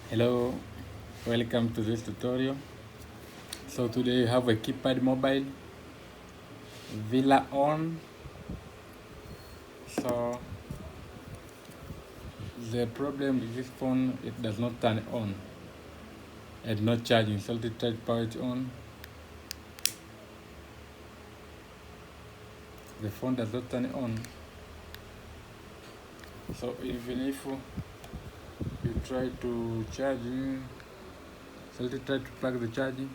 Hello, welcome to this tutorial. So today we have a Keypad mobile Villa on. So the problem with this phone, it does not turn on and not charging. So let's try to power it on. The phone does not turn on. So even if you try to charge it, so let's try to plug the charging.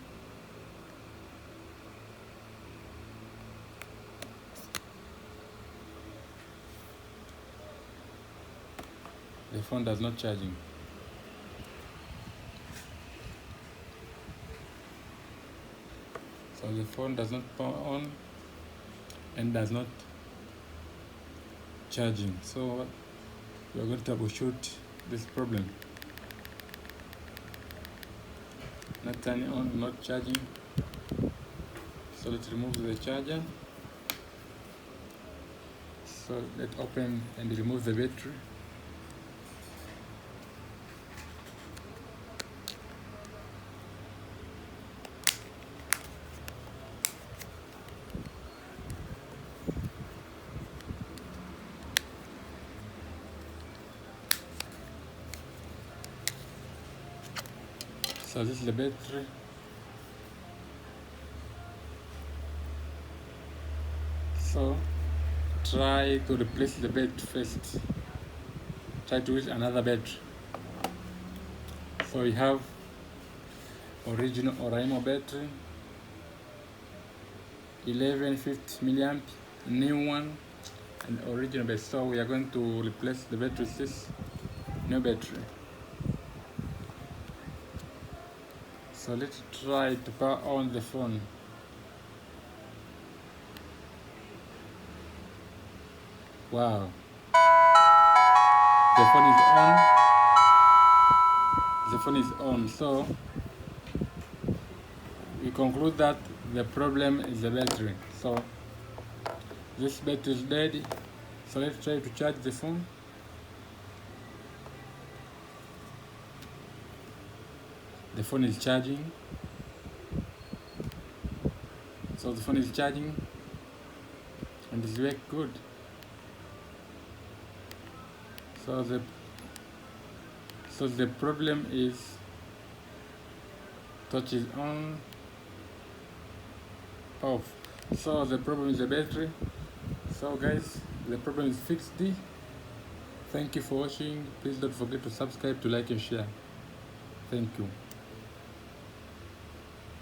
The phone does not charging. So the phone does not power on and does not charging. So we are going to troubleshoot this problem. Not turning on, not charging. So let's remove the charger. So let's open and remove the battery. So this is the battery. So try to replace the battery first. Try to use another battery. So we have original Oraimo battery, 1150 milliamp, new one, and original battery. So we are going to replace the battery with this new battery. So let's try to power on the phone. Wow. The phone is on. The phone is on. So we conclude that the problem is the battery. So this battery is dead. So let's try to charge the phone. The phone is charging. So the phone is charging and it's working good. So the problem is touch is on, off. So the problem is the battery. So guys, the problem is fixed. Thank you for watching. Please don't forget to subscribe, to like and share. Thank you.